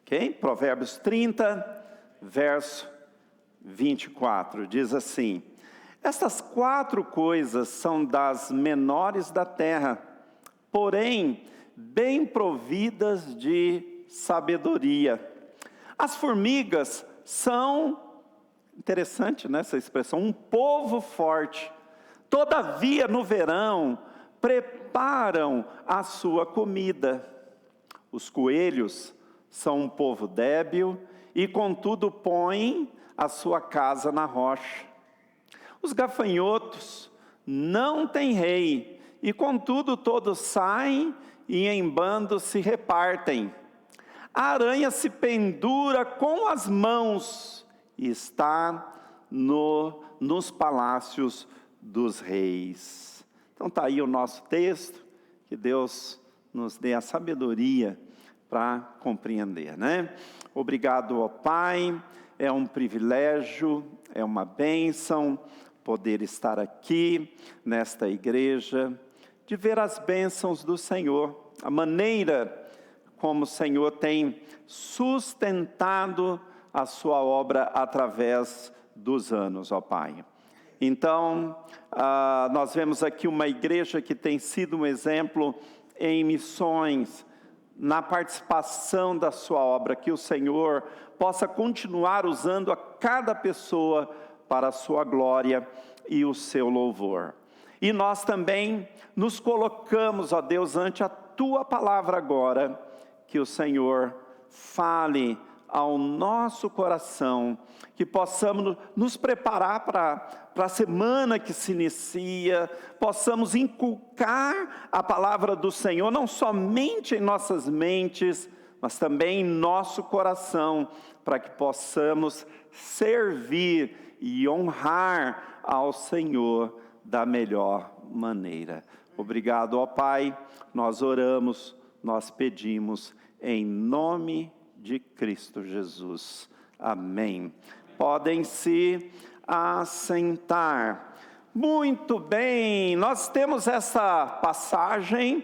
Ok? Provérbios 30, verso 24, diz assim: estas 4 coisas são das menores da terra, porém bem providas de sabedoria. As formigas são, interessante, né, essa expressão, um povo forte. Todavia no verão preparam a sua comida. Os coelhos são um povo débil e contudo põem a sua casa na rocha. Os gafanhotos não têm rei e contudo todos saem e em bando se repartem. A aranha se pendura com as mãos e está nos palácios dos reis. Então está aí o nosso texto, que Deus nos dê a sabedoria para compreender, né? Obrigado ao Pai, é um privilégio, é uma bênção poder estar aqui nesta igreja, de ver as bênçãos do Senhor, a maneira como o Senhor tem sustentado a sua obra através dos anos, ó Pai. Então, nós vemos aqui uma igreja que tem sido um exemplo em missões, na participação da sua obra, que o Senhor possa continuar usando a cada pessoa para a sua glória e o seu louvor. E nós também nos colocamos, ó Deus, ante a tua palavra agora, que o Senhor fale ao nosso coração, que possamos nos preparar para a semana que se inicia, possamos inculcar a palavra do Senhor, não somente em nossas mentes, mas também em nosso coração, para que possamos servir e honrar ao Senhor da melhor maneira. Obrigado, ó Pai, nós oramos, nós pedimos em nome de Cristo Jesus. Amém. Podem se assentar. Muito bem, nós temos essa passagem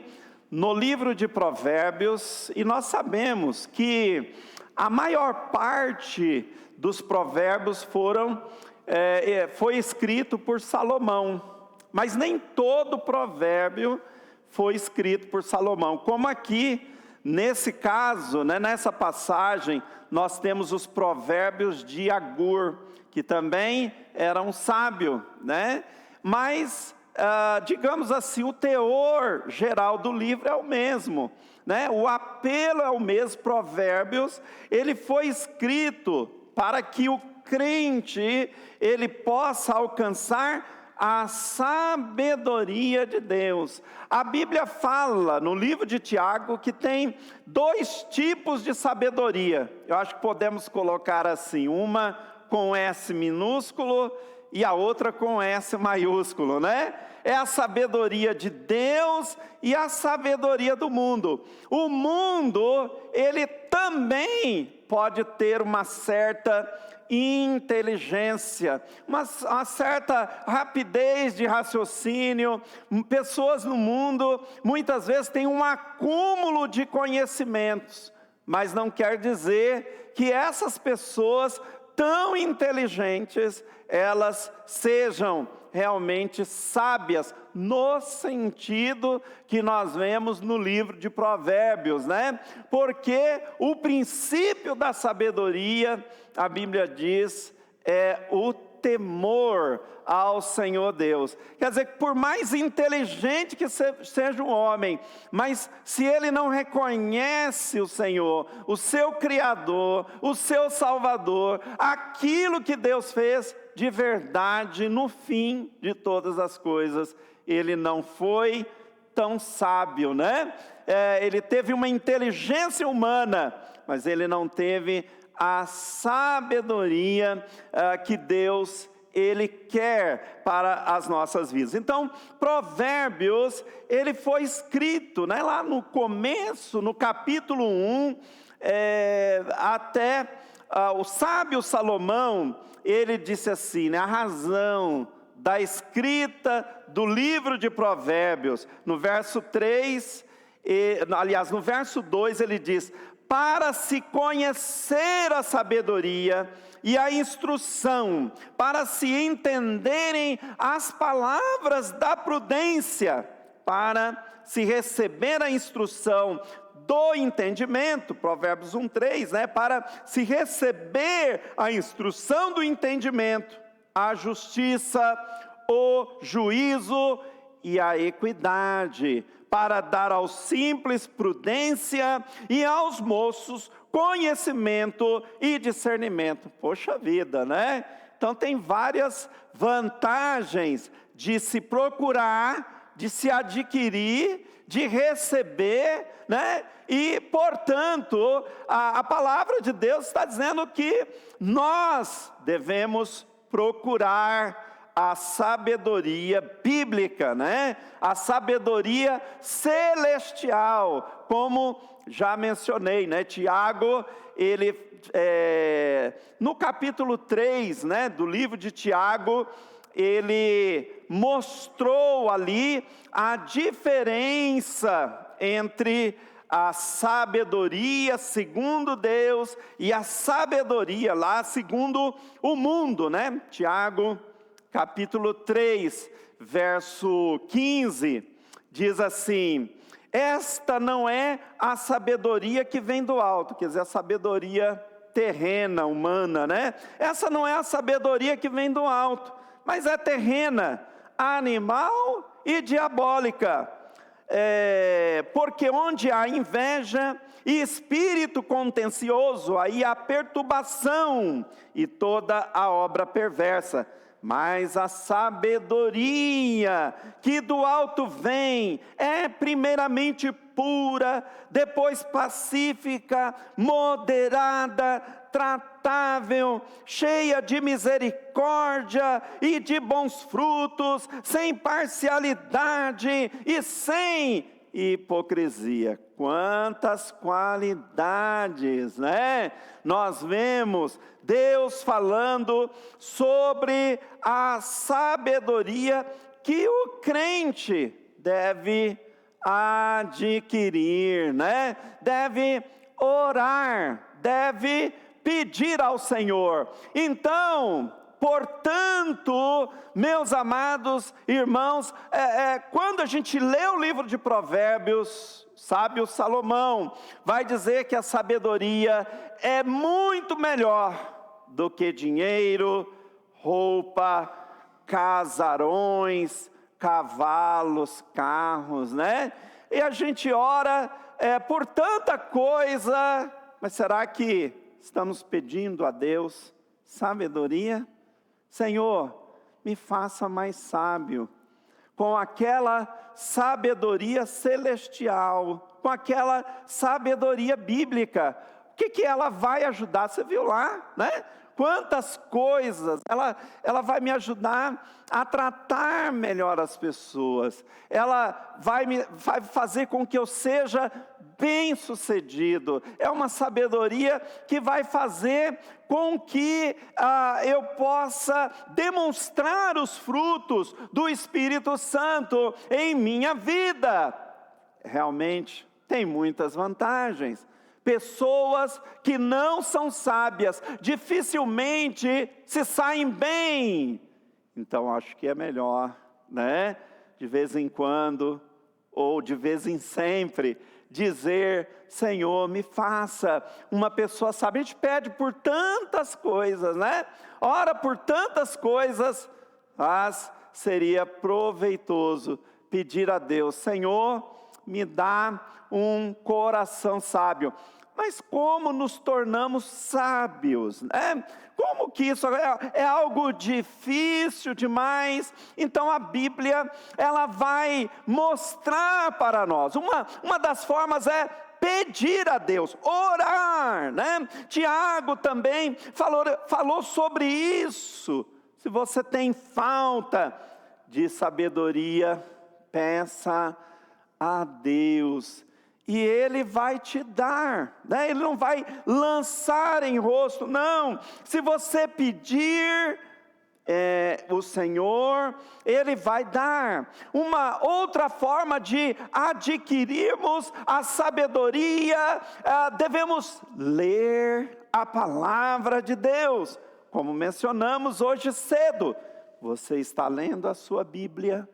no livro de Provérbios e nós sabemos que a maior parte dos provérbios foi escrito por Salomão, mas nem todo provérbio foi escrito por Salomão, como aqui nesse caso, né, nessa passagem, nós temos os provérbios de Agur, que também era um sábio, né? Mas, digamos assim, o teor geral do livro é o mesmo, né? O apelo é o mesmo. Provérbios, ele foi escrito para que o crente, ele possa alcançar a sabedoria de Deus. A Bíblia fala no livro de Tiago que tem 2 tipos de sabedoria. Eu acho que podemos colocar assim, uma com S minúsculo e a outra com S maiúsculo, né? É a sabedoria de Deus e a sabedoria do mundo. O mundo, ele também pode ter uma certa inteligência, uma certa rapidez de raciocínio. Pessoas no mundo, muitas vezes, têm um acúmulo de conhecimentos, mas não quer dizer que essas pessoas tão inteligentes, elas sejam realmente sábias, no sentido que nós vemos no livro de Provérbios, né? Porque o princípio da sabedoria, a Bíblia diz, é o temor ao Senhor Deus. Quer dizer, que por mais inteligente que seja um homem, mas se ele não reconhece o Senhor, o seu Criador, o seu Salvador, aquilo que Deus fez de verdade, no fim de todas as coisas, ele não foi tão sábio, né? Ele teve uma inteligência humana, mas ele não teve a sabedoria que Deus, ele quer para as nossas vidas. Então, Provérbios, ele foi escrito, né, lá no começo, no capítulo 1, até o sábio Salomão, ele disse assim, né, a razão da escrita do livro de Provérbios, no verso 3, aliás, no verso 2 ele diz, para se conhecer a sabedoria e a instrução, para se entenderem as palavras da prudência, para se receber a instrução do entendimento, Provérbios 1:3, né? Para se receber a instrução do entendimento, a justiça, o juízo e a equidade, para dar aos simples prudência e aos moços conhecimento e discernimento. Poxa vida, né? Então tem várias vantagens de se procurar, de se adquirir, de receber, né? E, portanto, a palavra de Deus está dizendo que nós devemos procurar a sabedoria bíblica, né? A sabedoria celestial, como já mencionei, né? Tiago, ele, no capítulo 3, né, do livro de Tiago, ele mostrou ali a diferença entre a sabedoria segundo Deus e a sabedoria lá segundo o mundo, né? Tiago, capítulo 3, verso 15, diz assim: esta não é a sabedoria que vem do alto, quer dizer, a sabedoria terrena, humana, né? Essa não é a sabedoria que vem do alto, mas é terrena, animal e diabólica. Porque onde há inveja e espírito contencioso, aí há perturbação e toda a obra perversa. Mas a sabedoria que do alto vem é primeiramente pura, depois pacífica, moderada, tratável, cheia de misericórdia e de bons frutos, sem parcialidade e sem hipocrisia. Quantas qualidades, né? Nós vemos Deus falando sobre a sabedoria que o crente deve adquirir, né? Deve orar, deve pedir ao Senhor. Então, portanto, meus amados irmãos, quando a gente lê o livro de Provérbios, sábio Salomão vai dizer que a sabedoria é muito melhor do que dinheiro, roupa, casarões, cavalos, carros, né? E a gente ora por tanta coisa, mas será que estamos pedindo a Deus sabedoria? Senhor, me faça mais sábio, com aquela sabedoria celestial, com aquela sabedoria bíblica. O que ela vai ajudar? Você viu lá, né? Quantas coisas, ela vai me ajudar a tratar melhor as pessoas, ela vai fazer com que eu seja bem-sucedido, é uma sabedoria que vai fazer com que eu possa demonstrar os frutos do Espírito Santo em minha vida. Realmente tem muitas vantagens. Pessoas que não são sábias dificilmente se saem bem. Então acho que é melhor, né? De vez em quando, ou de vez em sempre, dizer: Senhor, me faça uma pessoa sábia. A gente pede por tantas coisas, né? Ora por tantas coisas, mas seria proveitoso pedir a Deus: Senhor, me dá um coração sábio. Mas como nos tornamos sábios, né? Como que isso é algo difícil demais? Então a Bíblia, ela vai mostrar para nós. Uma das formas é pedir a Deus, orar, né? Tiago também falou sobre isso. Se você tem falta de sabedoria, peça a Deus, e Ele vai te dar, né? Ele não vai lançar em rosto, não. Se você pedir, o Senhor, Ele vai dar uma outra forma de adquirirmos a sabedoria. Devemos ler a palavra de Deus, como mencionamos hoje cedo. Você está lendo a sua Bíblia?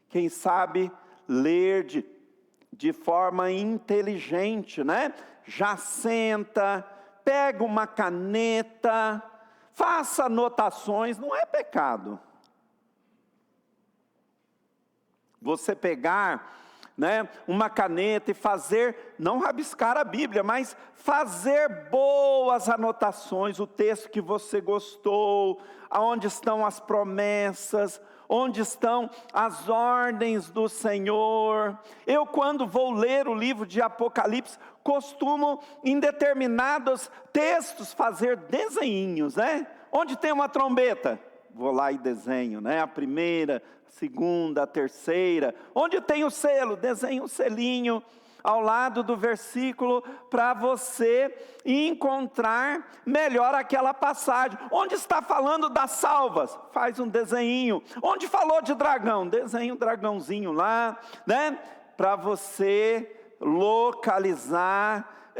Quem sabe ler de forma inteligente, né? Já senta, pega uma caneta, faça anotações, não é pecado. Você pegar, né, uma caneta e fazer, não rabiscar a Bíblia, mas fazer boas anotações, o texto que você gostou, aonde estão as promessas, onde estão as ordens do Senhor. Eu, quando vou ler o livro de Apocalipse, costumo, em determinados textos, fazer desenhinhos, né? Onde tem uma trombeta, vou lá e desenho, né? A primeira, a segunda, a terceira. Onde tem o selo, desenho um selinho ao lado do versículo, para você encontrar melhor aquela passagem. Onde está falando das salvas, faz um desenho. Onde falou de dragão, desenha um dragãozinho lá, né? Para você localizar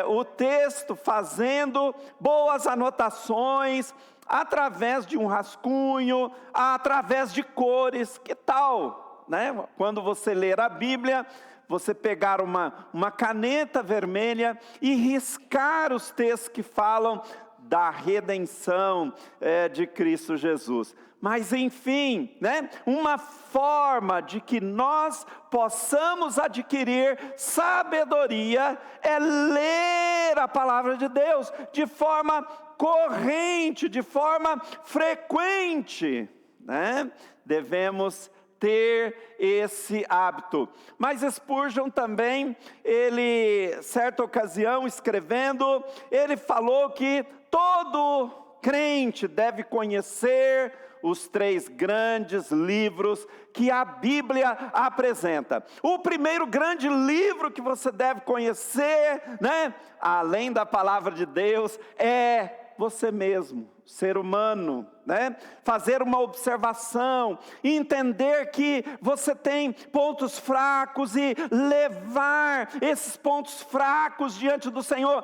o texto, fazendo boas anotações, através de um rascunho, através de cores. Que tal, né? Quando você ler a Bíblia, você pegar uma caneta vermelha e riscar os textos que falam da redenção de Cristo Jesus. Mas enfim, né, uma forma de que nós possamos adquirir sabedoria é ler a palavra de Deus de forma corrente, de forma frequente, né? Devemos ter esse hábito. Mas Spurgeon também, ele, certa ocasião, escrevendo, ele falou que todo crente deve conhecer os 3 grandes livros que a Bíblia apresenta. O primeiro grande livro que você deve conhecer, né, além da palavra de Deus, é você mesmo, ser humano, né? Fazer uma observação, entender que você tem pontos fracos e levar esses pontos fracos diante do Senhor.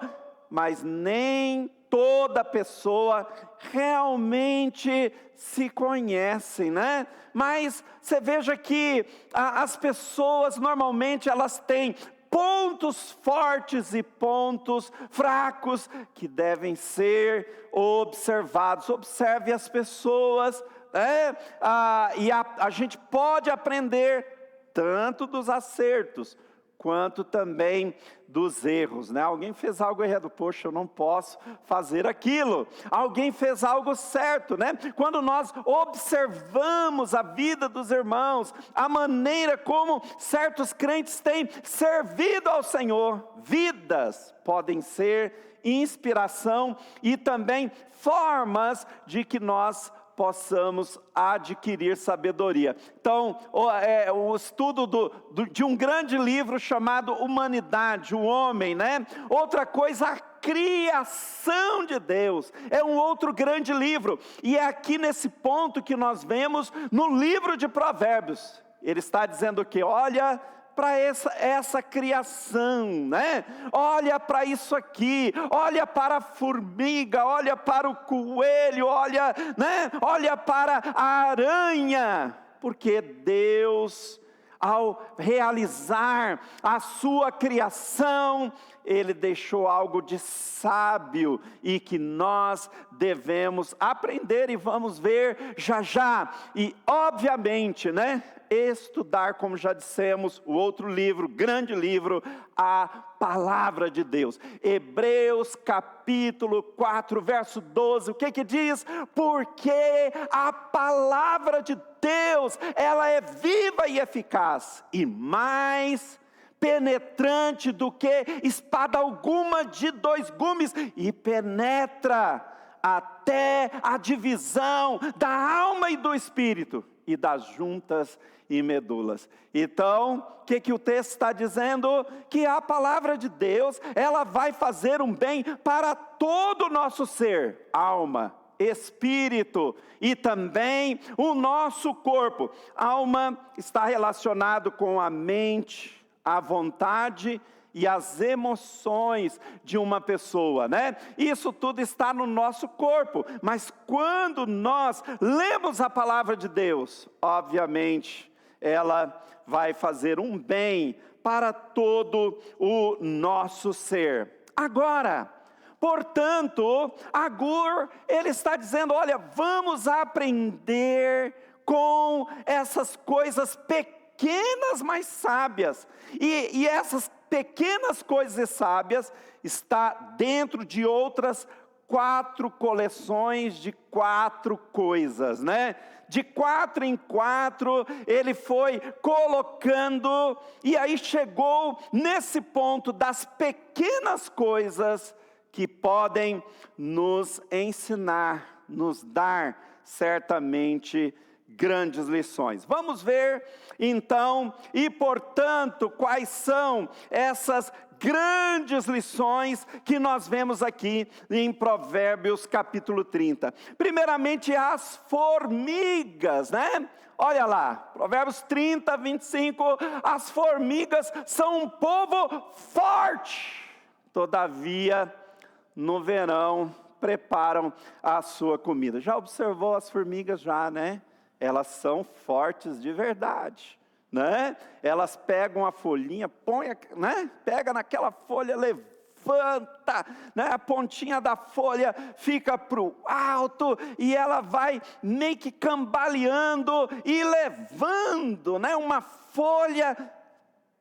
Mas nem toda pessoa realmente se conhece, né? Mas você veja que as pessoas normalmente elas têm pontos fortes e pontos fracos que devem ser observados. Observe as pessoas, né? E a gente pode aprender tanto dos acertos quanto também dos erros, né? Alguém fez algo errado, poxa, eu não posso fazer aquilo. Alguém fez algo certo, né? Quando nós observamos a vida dos irmãos, a maneira como certos crentes têm servido ao Senhor, vidas podem ser inspiração e também formas de que nós possamos adquirir sabedoria. Então, o estudo de um grande livro chamado Humanidade, o Homem, né? Outra coisa, a criação de Deus, é um outro grande livro, e é aqui nesse ponto que nós vemos no livro de Provérbios. Ele está dizendo que, olha para essa criação, né? Olha para isso aqui, olha para a formiga, olha para o coelho, olha, né? Olha para a aranha, porque Deus, ao realizar a sua criação, Ele deixou algo de sábio e que nós devemos aprender, e vamos ver já já. E obviamente, né, estudar, como já dissemos, o outro livro, grande livro, a palavra de Deus. Hebreus capítulo 4, verso 12, o que diz? Porque a palavra de Deus, ela é viva e eficaz, e mais penetrante do que espada alguma de 2 gumes, e penetra até a divisão da alma e do espírito, e das juntas e medulas. Então, o que o texto está dizendo? Que a palavra de Deus, ela vai fazer um bem para todo o nosso ser, alma, espírito e também o nosso corpo. Alma está relacionado com a mente, a vontade e as emoções de uma pessoa, né? Isso tudo está no nosso corpo, mas quando nós lemos a palavra de Deus, obviamente, ela vai fazer um bem para todo o nosso ser. Agora, portanto, Agur, ele está dizendo, olha, vamos aprender com essas coisas pequenas, mas sábias, e essas pequenas coisas sábias está dentro de outras 4 coleções de 4 coisas, né? De 4 em 4, ele foi colocando, e aí chegou nesse ponto das pequenas coisas que podem nos ensinar, nos dar certamente grandes lições. Vamos ver então, e portanto, quais são essas grandes lições que nós vemos aqui em Provérbios capítulo 30. Primeiramente, as formigas, né? Olha lá, Provérbios 30, 25, as formigas são um povo forte, todavia, no verão, preparam a sua comida. Já observou as formigas já, né? Elas são fortes de verdade, né? Elas pegam a folhinha, põe, né? Pega naquela folha, levanta, né? A pontinha da folha fica para o alto, e ela vai meio que cambaleando e levando, né? Uma folha,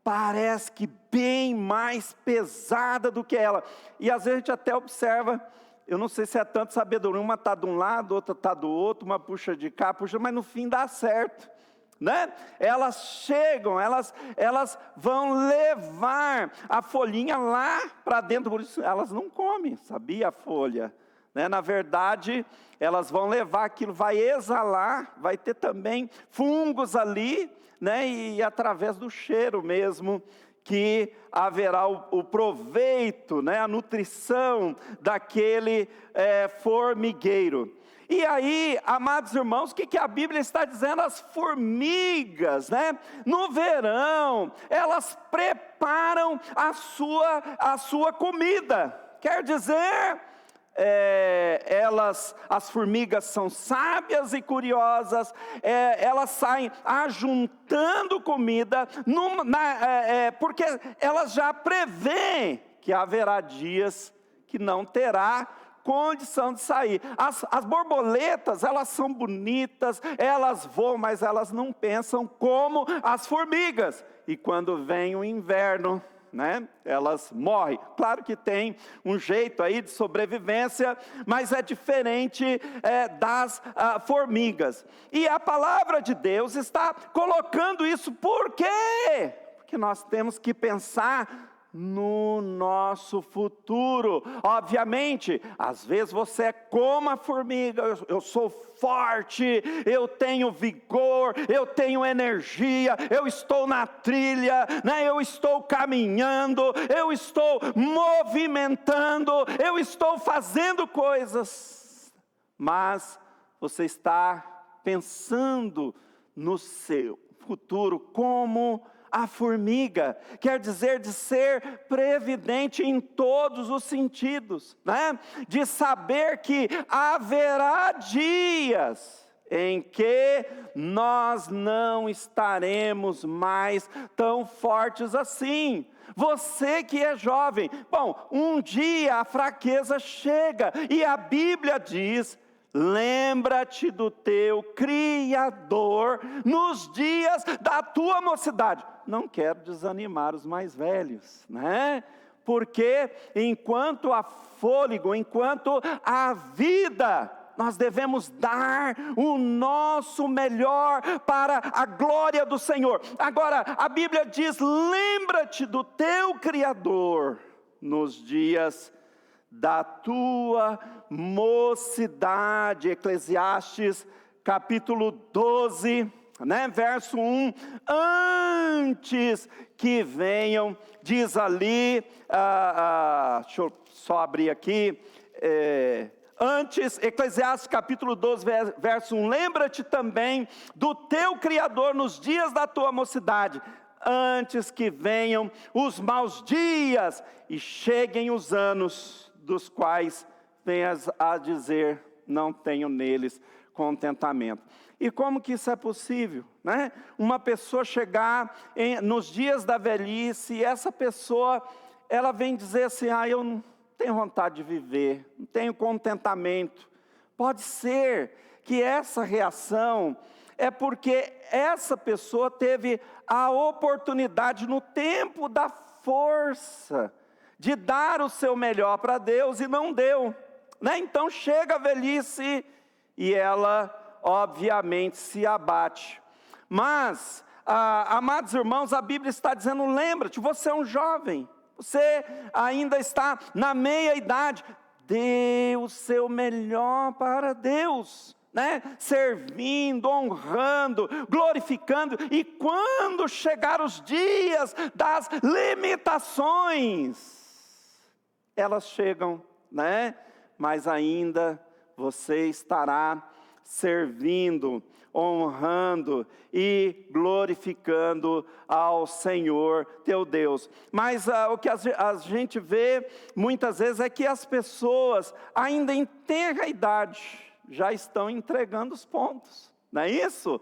parece que bem mais pesada do que ela, e às vezes a gente até observa, eu não sei se é tanto sabedoria, uma está de um lado, outra está do outro, uma puxa de cá, puxa, mas no fim dá certo, né? Elas chegam, elas vão levar a folhinha lá para dentro, por isso elas não comem, sabia, a folha, né? Na verdade, elas vão levar aquilo, vai exalar, vai ter também fungos ali, né? E através do cheiro mesmo, que haverá o proveito, né, a nutrição daquele formigueiro. E aí, amados irmãos, o que a Bíblia está dizendo? As formigas, né, no verão, elas preparam a sua comida. Quer dizer, as formigas são sábias e curiosas, elas saem ajuntando comida, porque elas já prevêem que haverá dias que não terá condição de sair. As borboletas, elas são bonitas, elas voam, mas elas não pensam como as formigas, e quando vem o inverno, né, elas morrem. Claro que tem um jeito aí de sobrevivência, mas é diferente das formigas. E a palavra de Deus está colocando isso. Por quê? Porque nós temos que pensar no nosso futuro. Obviamente, às vezes você é como a formiga, eu sou forte, eu tenho vigor, eu tenho energia, eu estou na trilha, né? Eu estou caminhando, eu estou movimentando, eu estou fazendo coisas, mas você está pensando no seu futuro como a formiga, quer dizer de ser previdente em todos os sentidos, né? De saber que haverá dias em que nós não estaremos mais tão fortes assim. Você que é jovem, bom, um dia a fraqueza chega, e a Bíblia diz: lembra-te do teu Criador nos dias da tua mocidade. Não quero desanimar os mais velhos, né? Porque enquanto há fôlego, enquanto há vida, nós devemos dar o nosso melhor para a glória do Senhor. Agora, a Bíblia diz: lembra-te do teu Criador nos dias da tua mocidade. Eclesiastes capítulo 12, né, verso 1, antes que venham, diz ali, deixa eu só abrir aqui, Antes, Eclesiastes capítulo 12, verso 1, lembra-te também do teu Criador nos dias da tua mocidade, antes que venham os maus dias e cheguem os anos, dos quais venhas a dizer, não tenho neles contentamento. E como que isso é possível, né? Uma pessoa chegar nos dias da velhice, e essa pessoa, ela vem dizer assim, eu não tenho vontade de viver, não tenho contentamento. Pode ser que essa reação é porque essa pessoa teve a oportunidade no tempo da força de dar o seu melhor para Deus e não deu, né? Então chega a velhice e ela obviamente se abate. Mas, amados irmãos, a Bíblia está dizendo, lembra-te, você é um jovem, você ainda está na meia idade, dê o seu melhor para Deus, né? Servindo, honrando, glorificando, e quando chegar os dias das limitações, elas chegam, né? Mas ainda você estará servindo, honrando e glorificando ao Senhor teu Deus. Mas o que a gente vê muitas vezes é que as pessoas ainda em tenra idade já estão entregando os pontos, não é isso?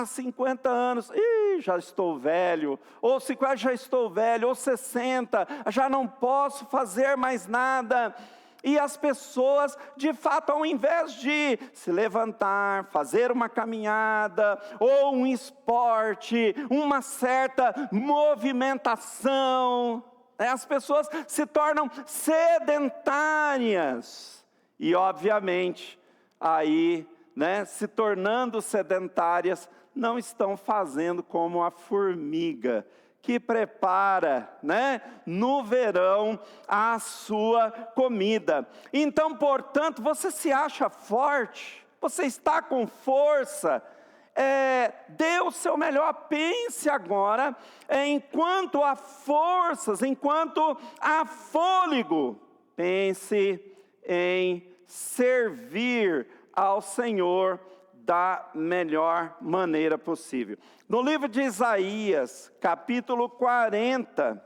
50 anos, já estou velho, ou 50 já estou velho, ou 60, já não posso fazer mais nada. E as pessoas, de fato, ao invés de se levantar, fazer uma caminhada, ou um esporte, uma certa movimentação, as pessoas se tornam sedentárias. E, obviamente, aí, se tornando sedentárias, não estão fazendo como a formiga, que prepara, no verão, a sua comida. Então, portanto, você se acha forte, você está com força, dê o seu melhor, pense agora, enquanto há forças, enquanto há fôlego, pense em servir ao Senhor da melhor maneira possível. No livro de Isaías, capítulo 40,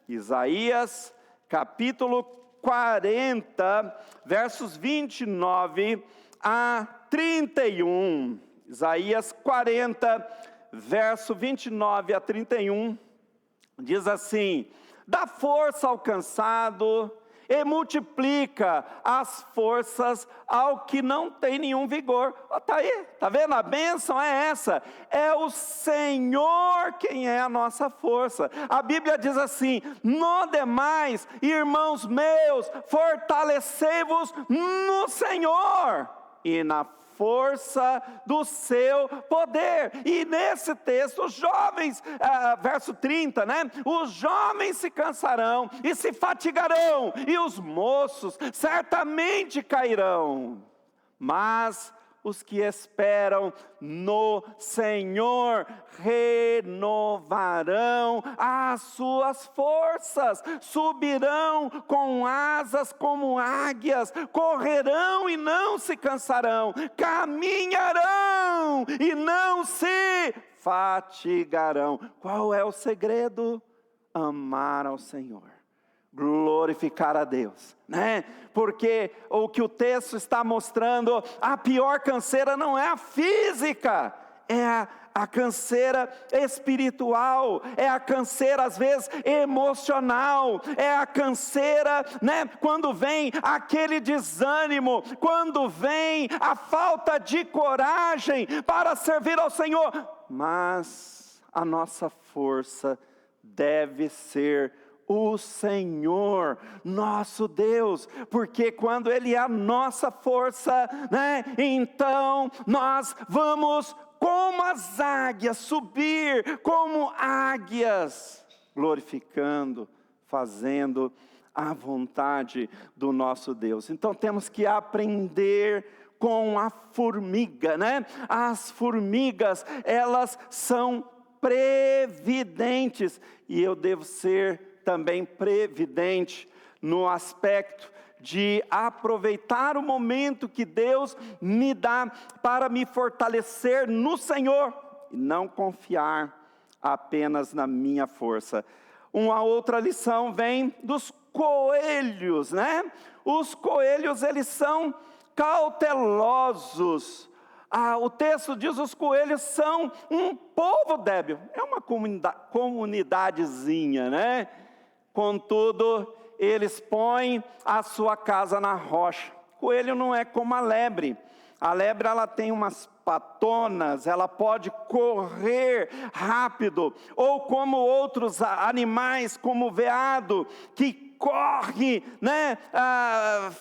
Isaías, capítulo 40, versos 29 a 31. Isaías 40, verso 29 a 31, diz assim: dá força ao cansado e multiplica as forças ao que não tem nenhum vigor. Está aí, está vendo? A bênção é essa, é o Senhor quem é a nossa força. A Bíblia diz assim: no demais, irmãos meus, fortalecei-vos no Senhor e na força do seu poder. E nesse texto, os jovens, verso 30, os jovens se cansarão e se fatigarão, e os moços certamente cairão, mas os que esperam no Senhor renovarão as suas forças, subirão com asas como águias, correrão e não se cansarão, caminharão e não se fatigarão. Qual é o segredo? Amar ao Senhor, glorificar a Deus, porque o que o texto está mostrando, a pior canseira não é a física, é a canseira espiritual, é a canseira às vezes emocional, é a canseira, quando vem aquele desânimo, quando vem a falta de coragem para servir ao Senhor. Mas a nossa força deve ser o Senhor, nosso Deus, porque quando Ele é a nossa força, então nós vamos como as águias, subir como águias, glorificando, fazendo a vontade do nosso Deus. Então temos que aprender com a formiga, As formigas, elas são previdentes, e eu devo ser também previdente no aspecto de aproveitar o momento que Deus me dá para me fortalecer no Senhor e não confiar apenas na minha força. Uma outra lição vem dos coelhos, né? Os coelhos, eles são cautelosos. O texto diz: os coelhos são um povo débil. É uma comunidadezinha, né? Contudo, eles põem a sua casa na rocha. Coelho não é como a lebre. A lebre, ela tem umas patonas, ela pode correr rápido, ou como outros animais, como o veado, que corre, né,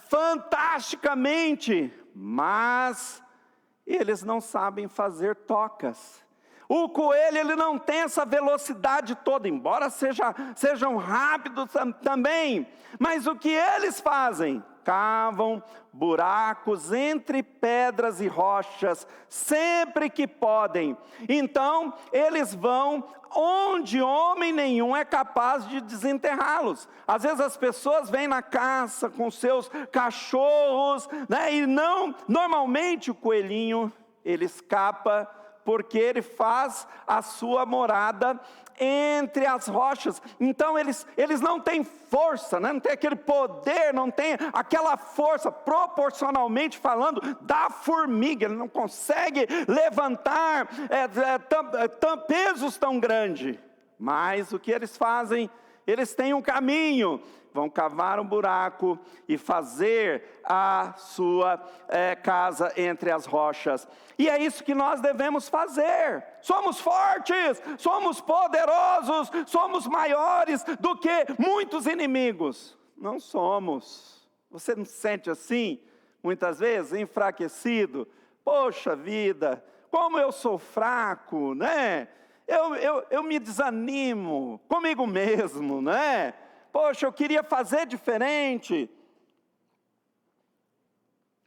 fantasticamente, mas eles não sabem fazer tocas. O coelho, ele não tem essa velocidade toda, embora sejam rápidos também, mas o que eles fazem? Cavam buracos entre pedras e rochas, sempre que podem. Então, eles vão onde homem nenhum é capaz de desenterrá-los. Às vezes as pessoas vêm na caça com seus cachorros, né? E normalmente o coelhinho, ele escapa, porque ele faz a sua morada entre as rochas. Então eles não têm força, né? Não tem aquele poder, não tem aquela força, proporcionalmente falando, da formiga. Ele não consegue levantar pesos tão grandes. Mas o que eles fazem? Eles têm um caminho, vão cavar um buraco e fazer a sua casa entre as rochas. E é isso que nós devemos fazer. Somos fortes, somos poderosos, somos maiores do que muitos inimigos. Não somos. Você não se sente assim, muitas vezes, enfraquecido? Poxa vida, como eu sou fraco, né? Eu me desanimo comigo mesmo, né? Poxa, eu queria fazer diferente.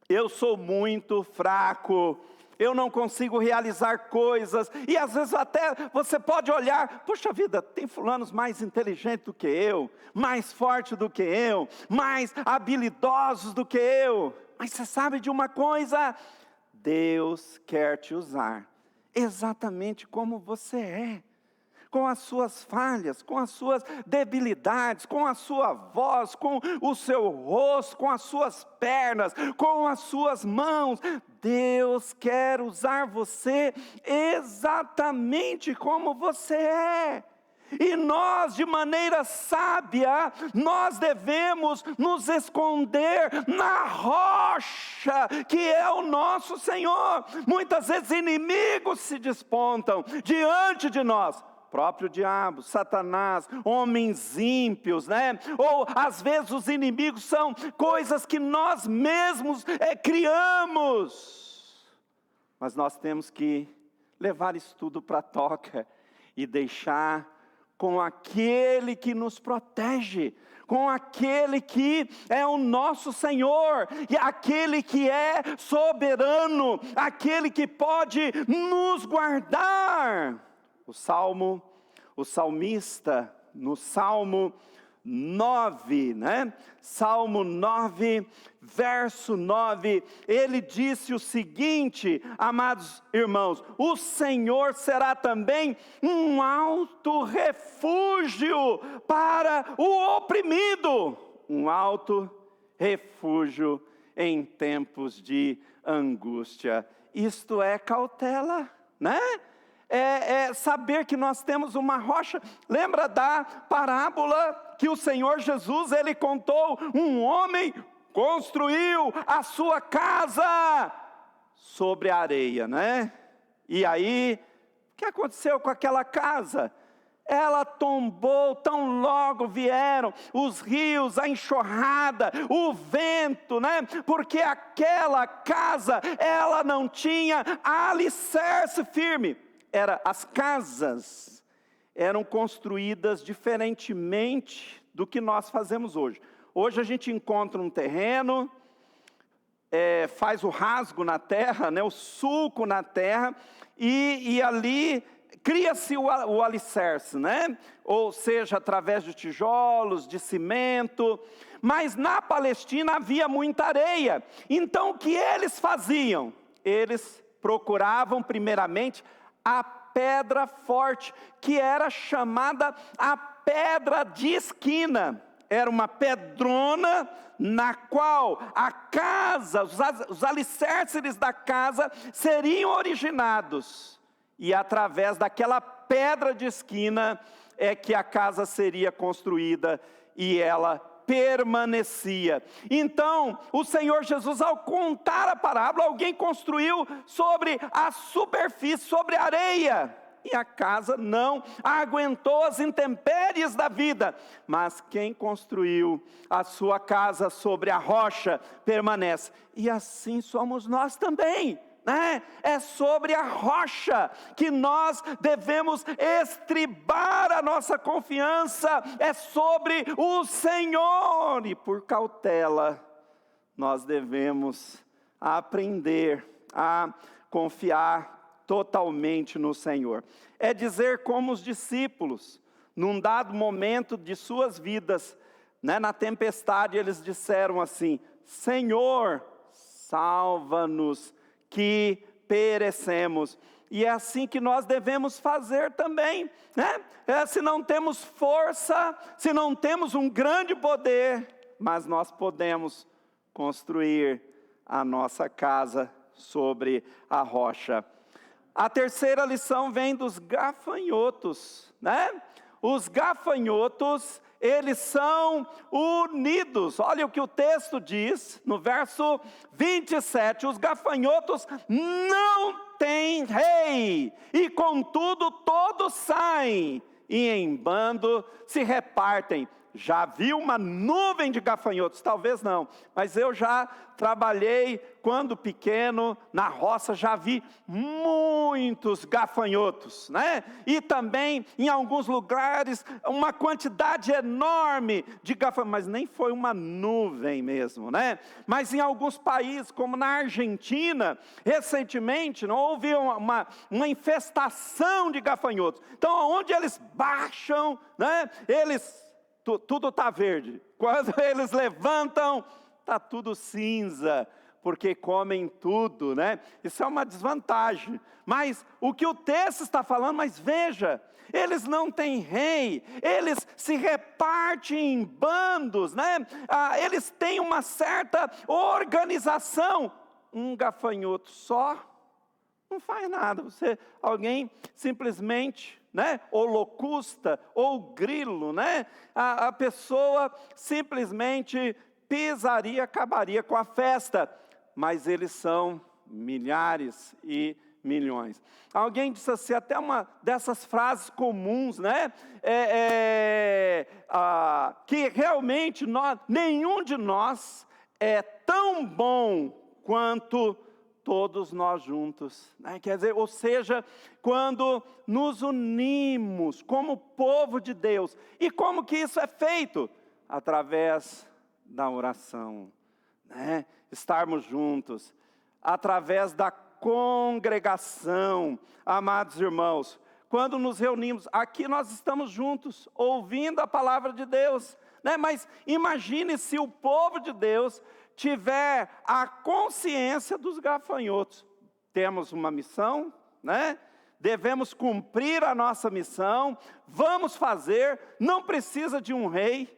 Eu sou muito fraco, eu não consigo realizar coisas. E às vezes até você pode olhar: poxa vida, tem fulanos mais inteligentes do que eu, mais fortes do que eu, mais habilidosos do que eu. Mas você sabe de uma coisa? Deus quer te usar exatamente como você é, com as suas falhas, com as suas debilidades, com a sua voz, com o seu rosto, com as suas pernas, com as suas mãos. Deus quer usar você exatamente como você é. E nós, de maneira sábia, nós devemos nos esconder na rocha, que é o nosso Senhor. Muitas vezes inimigos se despontam diante de nós. Próprio diabo, Satanás, homens ímpios, né? Ou às vezes os inimigos são coisas que nós mesmos criamos. Mas nós temos que levar isso tudo para a toca e deixar com aquele que nos protege, com aquele que é o nosso Senhor, e aquele que é soberano, aquele que pode nos guardar. O salmista, no Salmo 9, né? Salmo 9, verso 9, ele disse o seguinte, amados irmãos: o Senhor será também um alto refúgio para o oprimido, um alto refúgio em tempos de angústia. Isto é cautela, né? É saber que nós temos uma rocha. Lembra da parábola que o Senhor Jesus, ele contou? Um homem construiu a sua casa sobre a areia, né? E aí, o que aconteceu com aquela casa? Ela tombou, tão logo vieram os rios, a enxurrada, o vento, né? Porque aquela casa, ela não tinha alicerce firme. As casas eram construídas diferentemente do que nós fazemos hoje. Hoje a gente encontra um terreno, faz o rasgo na terra, né, o sulco na terra, e ali cria-se o alicerce, né? Ou seja, através de tijolos, de cimento. mas na Palestina havia muita areia. Então o que eles faziam? Eles procuravam primeiramente a pedra forte, que era chamada a pedra de esquina. Era uma pedrona na qual a casa, os alicerces da casa seriam originados. E através daquela pedra de esquina é que a casa seria construída e ela permanecia. Então, o Senhor Jesus, ao contar a parábola, alguém construiu sobre a superfície, sobre a areia. E a casa não aguentou as intempéries da vida. Mas quem construiu a sua casa sobre a rocha permanece. E assim somos nós também. É sobre a rocha que nós devemos estribar a nossa confiança, é sobre o Senhor, e por cautela nós devemos aprender a confiar totalmente no Senhor. É dizer como os discípulos, num dado momento de suas vidas, na tempestade, eles disseram assim: Senhor, salva-nos, que perecemos. E é assim que nós devemos fazer também, se não temos força, se não temos um grande poder, mas nós podemos construir a nossa casa sobre a rocha. A terceira lição vem dos gafanhotos, Os gafanhotos, eles são unidos. Olha o que o texto diz, no verso 27, os gafanhotos não têm rei, e contudo todos saem, e em bando se repartem. Já vi uma nuvem de gafanhotos? Talvez não, mas eu já trabalhei quando pequeno na roça, já vi muitos gafanhotos, E também em alguns lugares uma quantidade enorme de gafanhotos, mas nem foi uma nuvem mesmo, Mas em alguns países, como na Argentina, recentemente, não houve uma infestação de gafanhotos. Então, onde eles baixam, tudo está verde. Quando eles levantam, está tudo cinza, porque comem tudo, Isso é uma desvantagem. Mas o que o texto está falando, mas veja, eles não têm rei, eles se repartem em bandos, eles têm uma certa organização. Um gafanhoto só não faz nada. Alguém simplesmente, ou locusta, ou grilo, a pessoa simplesmente pisaria, acabaria com a festa. Mas eles são milhares e milhões. Alguém disse assim, até uma dessas frases comuns, que realmente nenhum de nós é tão bom quanto todos nós juntos, Quer dizer, ou seja, quando nos unimos como povo de Deus. E como que isso é feito? Através da oração, Estarmos juntos, através da congregação. Amados irmãos, quando nos reunimos, aqui nós estamos juntos, ouvindo a palavra de Deus, Mas imagine se o povo de Deus tiver a consciência dos gafanhotos. Temos uma missão, Devemos cumprir a nossa missão, vamos fazer, não precisa de um rei,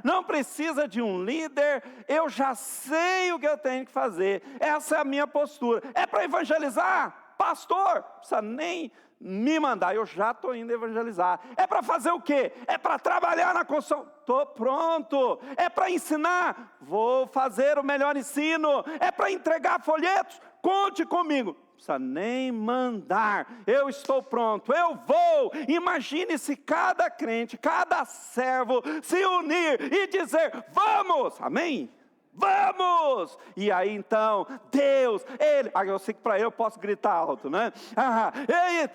Não precisa de um líder, eu já sei o que eu tenho que fazer, essa é a minha postura. É para evangelizar? Pastor, não precisa nem me mandar, eu já estou indo evangelizar. É para fazer o quê? É para trabalhar na construção? Estou pronto. É para ensinar? Vou fazer o melhor ensino. É para entregar folhetos? Conte comigo. Não precisa nem mandar, eu estou pronto, eu vou. Imagine se cada crente, cada servo se unir e dizer, vamos, amém? Vamos! E aí então, Deus, eu sei que para eu posso gritar alto,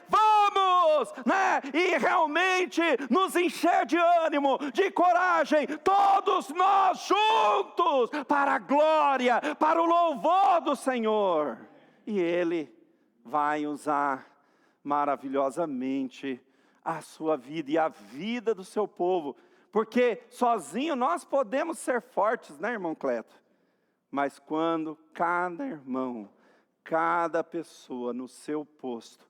vamos! E realmente nos encher de ânimo, de coragem, todos nós juntos, para a glória, para o louvor do Senhor. E Ele vai usar maravilhosamente a sua vida e a vida do seu povo, Porque sozinho nós podemos ser fortes, né, irmão Cleto? Mas quando cada irmão, cada pessoa no seu posto,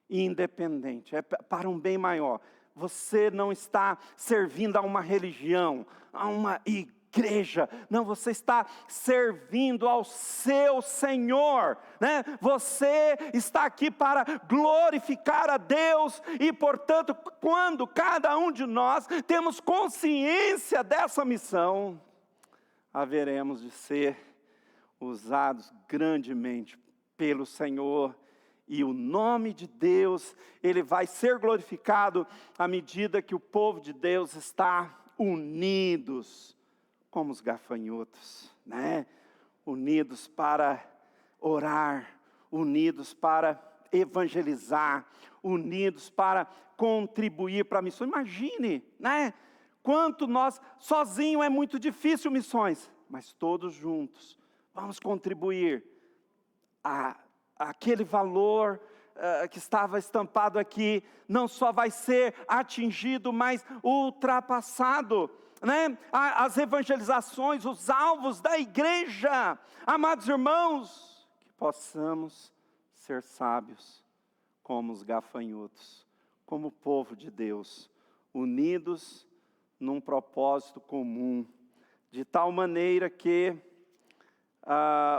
independente, é para um bem maior. Você não está servindo a uma religião, a uma igreja. Não, você está servindo ao seu Senhor, né? Você está aqui para glorificar a Deus. E, portanto, quando cada um de nós temos consciência dessa missão, haveremos de ser usados grandemente pelo Senhor. E o nome de Deus, ele vai ser glorificado à medida que o povo de Deus está unidos, como os gafanhotos, né? Unidos para orar, unidos para evangelizar, unidos para contribuir para a missão. Imagine, né? Quanto nós, sozinho é muito difícil missões, mas todos juntos, vamos contribuir aquele valor que estava estampado aqui, não só vai ser atingido, mas ultrapassado, né? As evangelizações, os alvos da igreja, amados irmãos, que possamos ser sábios, como os gafanhotos, como o povo de Deus, unidos num propósito comum, de tal maneira que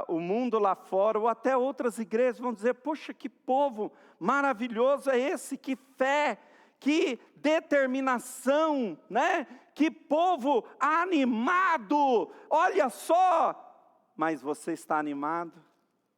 o mundo lá fora, ou até outras igrejas vão dizer, poxa, que povo maravilhoso é esse, que fé, que determinação, né? Que povo animado, olha só, mas você está animado?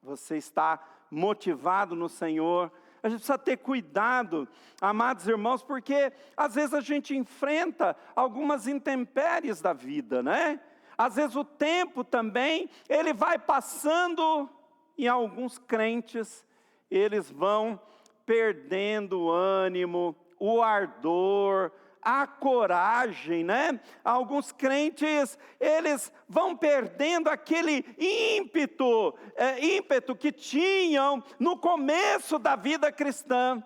Você está motivado no Senhor? A gente precisa ter cuidado, amados irmãos, porque às vezes a gente enfrenta algumas intempéries da vida, né? Às vezes o tempo também, ele vai passando, e alguns crentes, eles vão perdendo o ânimo, o ardor, a coragem, né? Alguns crentes, eles vão perdendo aquele ímpeto que tinham no começo da vida cristã.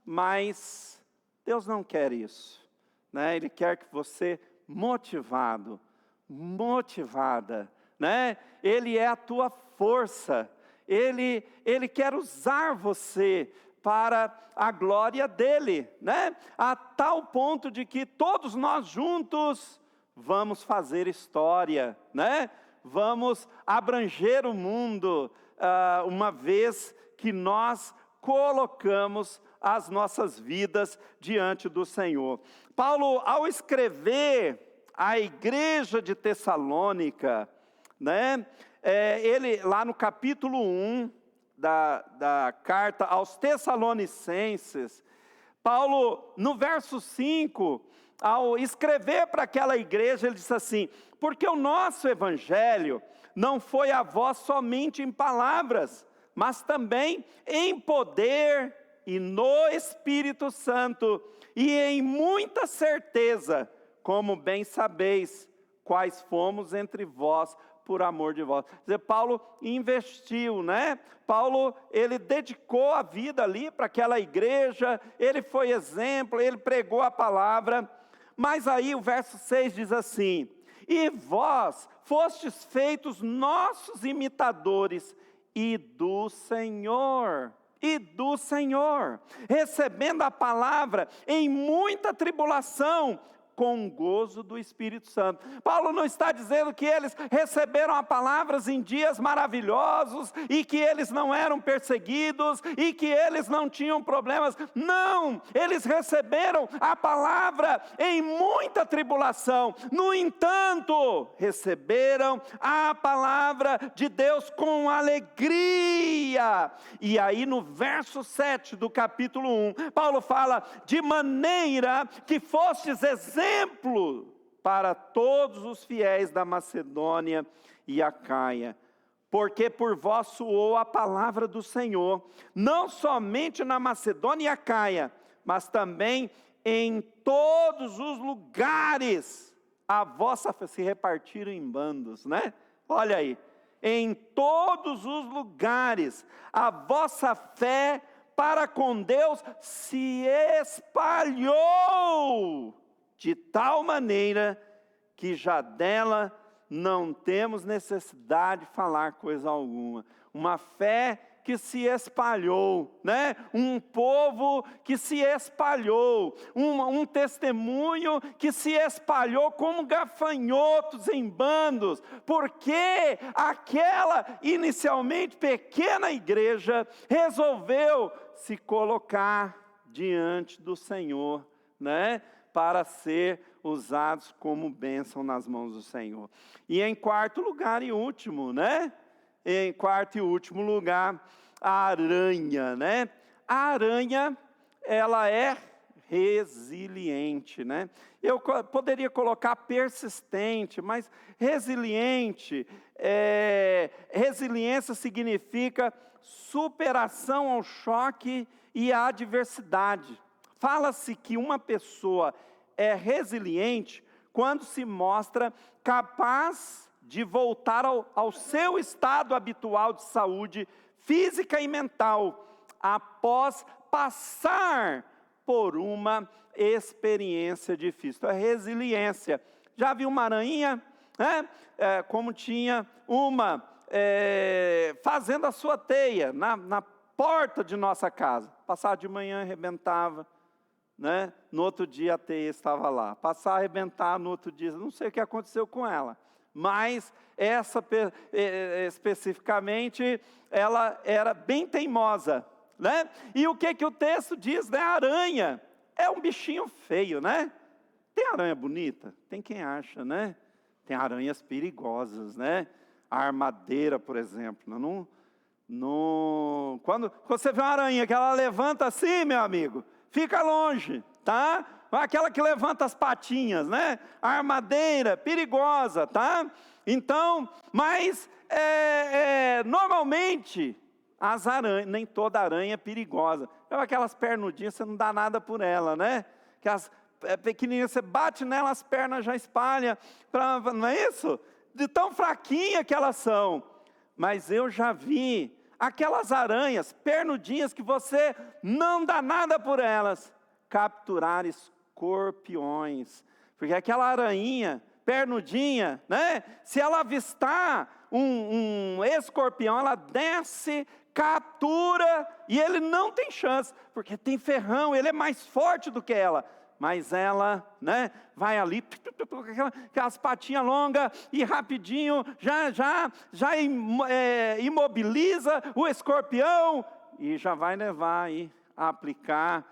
Mas Deus não quer isso, né? Ele quer que você, motivada, né? Ele é a tua força, Ele quer usar você para a glória dEle, né? A tal ponto de que todos nós juntos vamos fazer história, né? Vamos abranger o mundo, uma vez que nós colocamos as nossas vidas diante do Senhor. Paulo, ao escrever a igreja de Tessalônica, né? Ele lá no capítulo 1 da carta aos Tessalonicenses, Paulo no verso 5, ao escrever para aquela igreja, ele disse assim, porque o nosso evangelho não foi a vós somente em palavras, mas também em poder e no Espírito Santo, e em muita certeza, como bem sabeis, quais fomos entre vós, por amor de vós. Quer dizer, Paulo investiu, né? Paulo, ele dedicou a vida ali para aquela igreja, ele foi exemplo, ele pregou a palavra, mas aí o verso 6 diz assim, e vós fostes feitos nossos imitadores, e do Senhor, recebendo a palavra em muita tribulação, com gozo do Espírito Santo. Paulo não está dizendo que eles receberam a palavra em dias maravilhosos, e que eles não eram perseguidos, e que eles não tinham problemas. Não, eles receberam a palavra em muita tribulação. No entanto, receberam a palavra de Deus com alegria. E aí no verso 7 do capítulo 1, Paulo fala, de maneira que fostes exemplo para todos os fiéis da Macedônia e Acaia, porque por vós soou a palavra do Senhor, não somente na Macedônia e Acaia, mas também em todos os lugares. A vossa fé se repartiram em bandos, né? Olha aí, em todos os lugares, a vossa fé para com Deus se espalhou. de tal maneira que já dela não temos necessidade de falar coisa alguma. Uma fé que se espalhou, né? Um povo que se espalhou, um testemunho que se espalhou como gafanhotos em bandos, porque aquela inicialmente pequena igreja resolveu se colocar diante do Senhor, né? Para ser usados como bênção nas mãos do Senhor. E em quarto lugar e último, né? Em quarto e último lugar, a aranha, né? A aranha, ela é resiliente, né? Eu poderia colocar persistente, mas resiliente, resiliência significa superação ao choque e à adversidade. Fala-se que uma pessoa é resiliente quando se mostra capaz de voltar ao seu estado habitual de saúde física e mental, após passar por uma experiência difícil. Então, é resiliência. Já viu uma aranha? Como tinha uma fazendo a sua teia na porta de nossa casa. Passava de manhã, arrebentava. Né? No outro dia a teia estava lá. Passar a arrebentar no outro dia, não sei o que aconteceu com ela. Mas essa especificamente, ela era bem teimosa, né? E o que o texto diz, né? A aranha é um bichinho feio, né? Tem aranha bonita? Tem quem acha, né? Tem aranhas perigosas, né? A armadeira, por exemplo. Quando você vê uma aranha que ela levanta assim, meu amigo, fica longe, tá? Aquela que levanta as patinhas, né? A armadeira, perigosa, tá? Então, mas normalmente as aranhas, nem toda aranha é perigosa. Então, aquelas pernudinhas, você não dá nada por ela, né? Que as pequenininhas, você bate nela, as pernas já espalham, não é isso? De tão fraquinha que elas são. Mas eu já vi aquelas aranhas pernudinhas que você não dá nada por elas, capturar escorpiões, porque aquela aranha pernudinha, né? Se ela avistar um escorpião, ela desce, captura, e ele não tem chance, porque tem ferrão, ele é mais forte do que ela. Mas ela, né, vai ali, aquelas patinhas longas, e rapidinho, já imobiliza o escorpião, e já vai levar aí a aplicar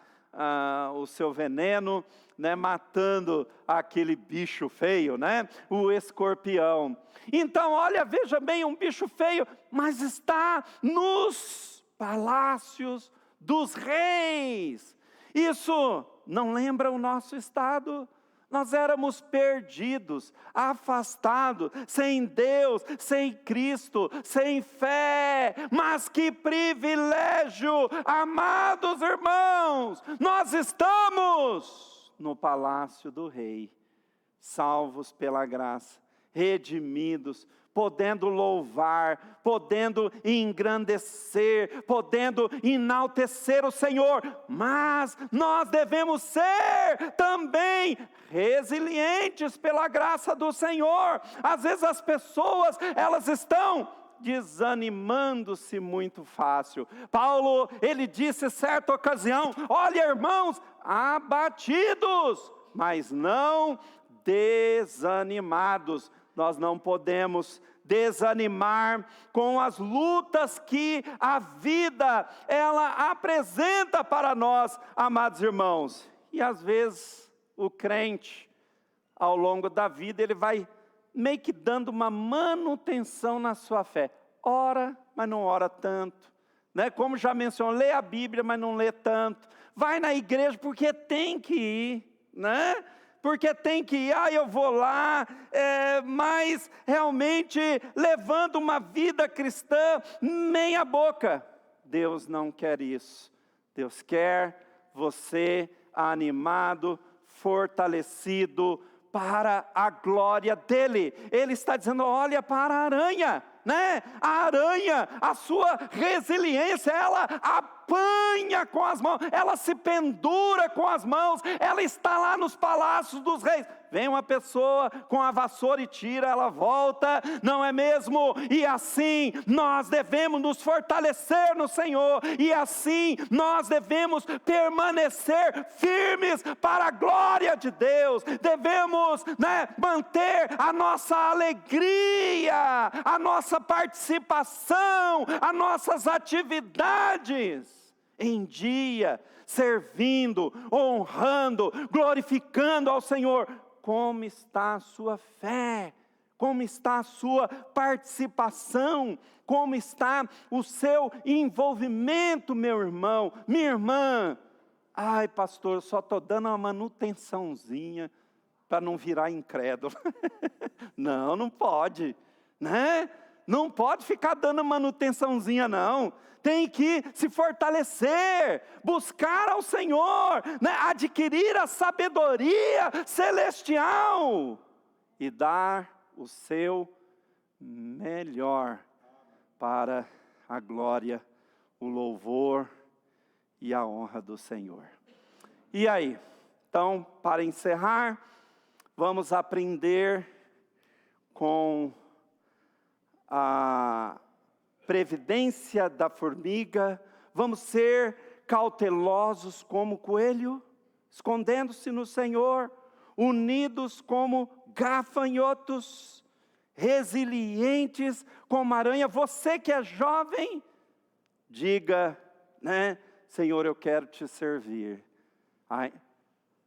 o seu veneno, né, matando aquele bicho feio, né, o escorpião. Então, olha, veja bem, um bicho feio, mas está nos palácios dos reis. Isso não lembra o nosso estado? Nós éramos perdidos, afastados, sem Deus, sem Cristo, sem fé. Mas que privilégio, amados irmãos! Nós estamos no palácio do Rei, salvos pela graça, redimidos, podendo louvar, podendo engrandecer, podendo enaltecer o Senhor, mas nós devemos ser também resilientes pela graça do Senhor. Às vezes as pessoas, elas estão desanimando-se muito fácil. Paulo, ele disse certa ocasião, olha irmãos, abatidos, mas não desanimados. Nós não podemos desanimar com as lutas que a vida, ela apresenta para nós, amados irmãos. E às vezes o crente, ao longo da vida, ele vai meio que dando uma manutenção na sua fé. Ora, mas não ora tanto, né? Como já mencionou, lê a Bíblia, mas não lê tanto. Vai na igreja porque tem que ir, né? Porque tem que ir, eu vou lá, mas realmente levando uma vida cristã meia boca. Deus não quer isso. Deus quer você animado, fortalecido para a glória dEle. Ele está dizendo, olha para a aranha, né? A aranha, a sua resiliência, ela apanha com as mãos, ela se pendura com as mãos, ela está lá nos palácios dos reis. Vem uma pessoa com a vassoura e tira, ela volta, não é mesmo? E assim nós devemos nos fortalecer no Senhor, e assim nós devemos permanecer firmes para a glória de Deus. Devemos, né, manter a nossa alegria, a nossa participação, as nossas atividades em dia, servindo, honrando, glorificando ao Senhor. Como está a sua fé? Como está a sua participação? Como está o seu envolvimento, meu irmão, minha irmã? Ai, pastor, eu só estou dando uma manutençãozinha para não virar incrédulo. Não, não pode, né? Não pode ficar dando manutençãozinha, não. Tem que se fortalecer, buscar ao Senhor, né? Adquirir a sabedoria celestial e dar o seu melhor para a glória, o louvor e a honra do Senhor. E aí? Então, para encerrar, vamos aprender com a previdência da formiga. Vamos ser cautelosos como coelho, escondendo-se no Senhor, unidos como gafanhotos, resilientes como aranha. Você que é jovem, diga, né? Senhor, eu quero te servir. Ai,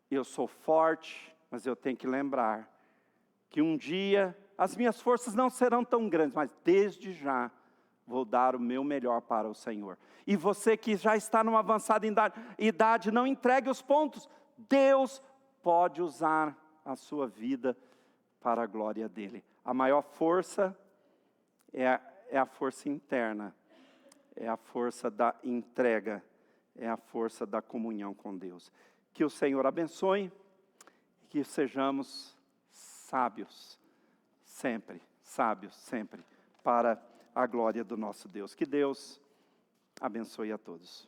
eu sou forte, mas eu tenho que lembrar que um dia as minhas forças não serão tão grandes, mas desde já vou dar o meu melhor para o Senhor. E você que já está numa avançada idade, não entregue os pontos. Deus pode usar a sua vida para a glória dEle. A maior força é a força interna, é a força da entrega, é a força da comunhão com Deus. Que o Senhor abençoe, que sejamos sábios sempre, para a glória do nosso Deus. Que Deus abençoe a todos.